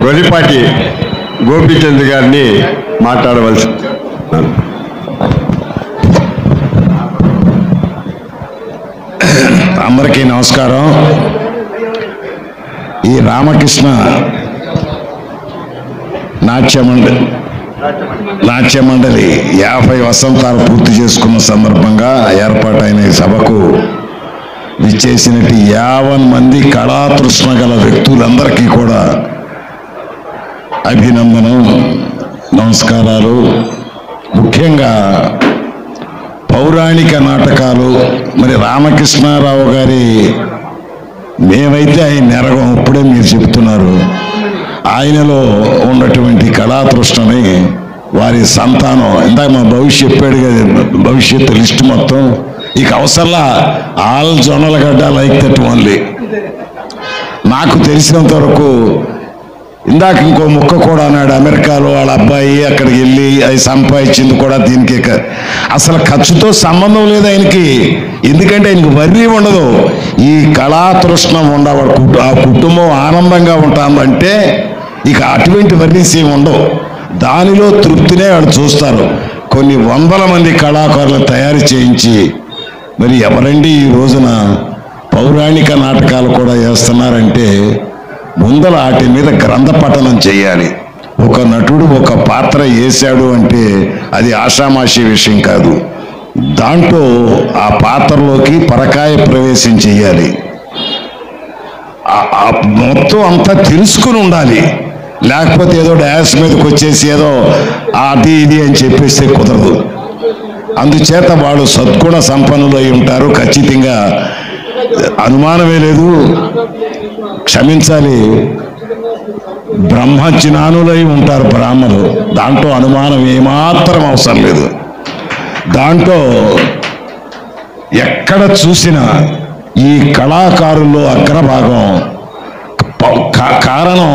గొలిపాటి గోపీచంద్ గారిని మాట్లాడవలసి. అందరికీ నమస్కారం. ఈ రామకృష్ణ నాట్య మండలి 50 వసంతాలు పూర్తి చేసుకున్న సందర్భంగా ఏర్పాటైన ఈ సభకు విచ్చేసినట్టు 50 మంది కళాతృష్ణ గల వ్యక్తులందరికీ కూడా అభినందనం, నమస్కారాలు. ముఖ్యంగా పౌరాణిక నాటకాలు మరి రామకృష్ణారావు గారి, మేమైతే ఆయన నెరగం, ఇప్పుడే మీరు చెప్తున్నారు, ఆయనలో ఉన్నటువంటి కళాతృష్ణని వారి సంతానం, ఇందాక మా భవిష్యత్ చెప్పాడు కదా, భవిష్యత్తు లిస్టు మొత్తం ఇక అవసరంలా all Jonnalagadda like that only. నాకు తెలిసినంత వరకు ఇందాక ఇంకో ముక్క కూడా అన్నాడు, అమెరికాలో వాళ్ళ అబ్బాయి అక్కడికి వెళ్ళి అది సంపాదించింది కూడా దీనికి అసలు ఖర్చుతో సంబంధం లేదు ఆయనకి. ఎందుకంటే ఆయనకి వర్రీ ఉండదు. ఈ కళాతృష్ణ ఉండవాడు, ఆ కుటుంబం ఆనందంగా ఉంటుందంటే ఇక అటువంటి వర్రీస్ ఏమి ఉండవు. దానిలో తృప్తినే వాళ్ళు చూస్తారు. కొన్ని వందల మంది కళాకారులను తయారు చేయించి మరి ఎవరండి ఈ రోజున పౌరాణిక నాటకాలు కూడా వేస్తున్నారంటే ముందల వాటి మీద గ్రంథ పఠనం చేయాలి. ఒక నటుడు ఒక పాత్ర వేశాడు అంటే అది ఆషామాషి విషయం కాదు. దాంట్లో ఆ పాత్రలోకి పరకాయ ప్రవేశం చేయాలి. మొత్తం అంతా తెలుసుకుని ఉండాలి. లేకపోతే ఏదో డ్యాన్స్ మీదకి వచ్చేసి ఏదో అది ఇది అని చెప్పేస్తే కుదరదు. అందుచేత వాళ్ళు సద్గుణ సంపన్నులు అయి ఉంటారు, ఖచ్చితంగా అనుమానమే లేదు. క్షమించాలి, బ్రహ్మజ్ఞానులై ఉంటారు బ్రాహ్మణులు, దాంట్లో అనుమానం ఏమాత్రం అవసరం లేదు. దాంట్లో ఎక్కడ చూసినా ఈ కళాకారుల్లో అగ్రభాగం కారణం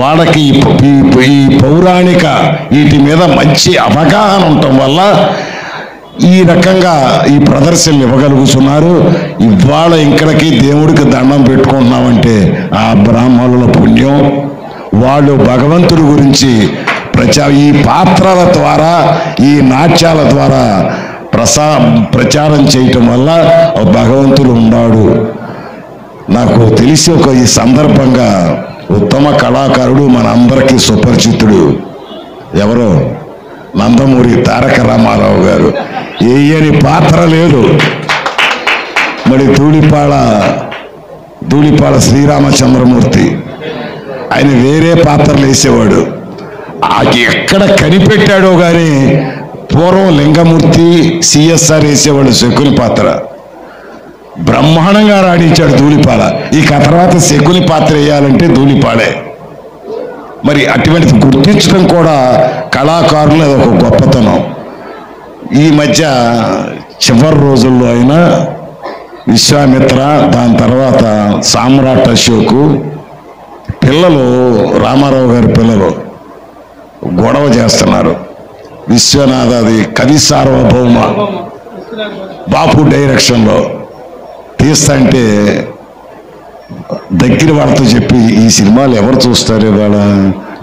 వాళ్ళకి ఈ పౌరాణిక వీటి మీద మంచి అవగాహన ఉండటం వల్ల ఈ రకంగా ఈ ప్రదర్శనలు ఇవ్వగలుగుతున్నారు. ఇవాళ ఇక్కడికి దేవుడికి దండం పెట్టుకుంటున్నామంటే ఆ బ్రాహ్మణుల పుణ్యం. వాళ్ళు భగవంతుడి గురించి ఈ పాత్రల ద్వారా, ఈ నాట్యాల ద్వారా ప్రచారం చేయటం వల్ల భగవంతుడు ఉన్నాడు. నాకు తెలిసి ఈ సందర్భంగా ఉత్తమ కళాకారుడు మనందరికీ సుపరిచితుడు ఎవరో నందమూరి తారక రామారావు గారు. ఏయని పాత్ర లేదు. మరి ధూళిపాళ శ్రీరామచంద్రమూర్తి, ఆయన వేరే పాత్రలు వేసేవాడు. ఎక్కడ కనిపెట్టాడో కానీ పూర్వం లింగమూర్తి సిఎస్ఆర్ వేసేవాడు శకుని పాత్ర, బ్రహ్మాండంగా రాణించాడు ధూళిపాళ. ఇక తర్వాత శకుని పాత్ర వేయాలంటే ధూళిపాళే. మరి అటువంటిది గుర్తించడం కూడా కళాకారులు అదొక గొప్పతనం. ఈ మధ్య చివరి రోజుల్లో అయినా విశ్వామిత్ర, దాని తర్వాత సామ్రాట్ అశోకు పిల్లలు, రామారావు గారి పిల్లలు గొడవ చేస్తున్నారు. విశ్వనాథది కవి సార్వభౌమ బాపు డైరెక్షన్లో తీస్తంటే దగ్గర వాళ్ళతో చెప్పి ఈ సినిమాలు ఎవరు చూస్తారు, ఇవాళ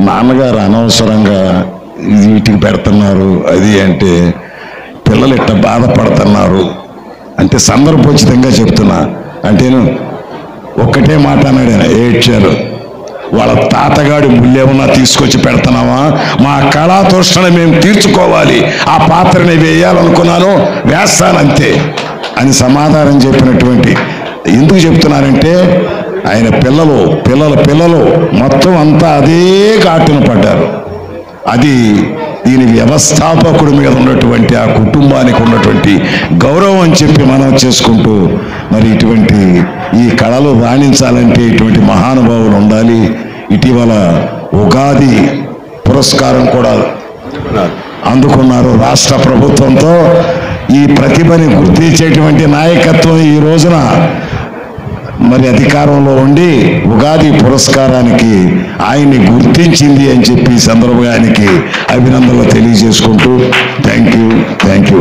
నాన్నగారు అనవసరంగా వీటికి పెడుతున్నారు అది అంటే పిల్లలు ఇట్ట బాధపడుతున్నారు అంటే సందర్భోచితంగా చెప్తున్నా. అంటే ఒక్కటే మాట అన్నాడు ఆయన, ఏడ్చారు. వాళ్ళ తాతగాడి ముళ్ళేమన్నా తీసుకొచ్చి పెడుతున్నావా, మా కళాతృష్ణని మేము తీర్చుకోవాలి, ఆ పాత్రని వేయాలనుకున్నాను, వేస్తానంతే అని సమాధానం చెప్పినటువంటి. ఎందుకు చెప్తున్నారంటే ఆయన పిల్లలు మొత్తం అంతా అదే ఘాటున పడ్డారు. అది దీని వ్యవస్థాపకుడి మీద ఉన్నటువంటి ఆ కుటుంబానికి ఉన్నటువంటి గౌరవం అని చెప్పి మనం చేసుకుంటూ మరి ఇటువంటి ఈ కళలు రాణించాలంటే ఇటువంటి మహానుభావులు ఉండాలి. ఇటీవల ఉగాది పురస్కారం కూడా అందుకున్నారు రాష్ట్ర ప్రభుత్వంతో. ఈ ప్రతిభని గుర్తించేటువంటి నాయకత్వం ఈ రోజున మరి అధికారంలో ఉండి ఉగాది పురస్కారానికి ఆయన్ని గుర్తించింది అని చెప్పి సందర్భానికి అభినందనలు తెలియజేసుకుంటూ థ్యాంక్ యూ.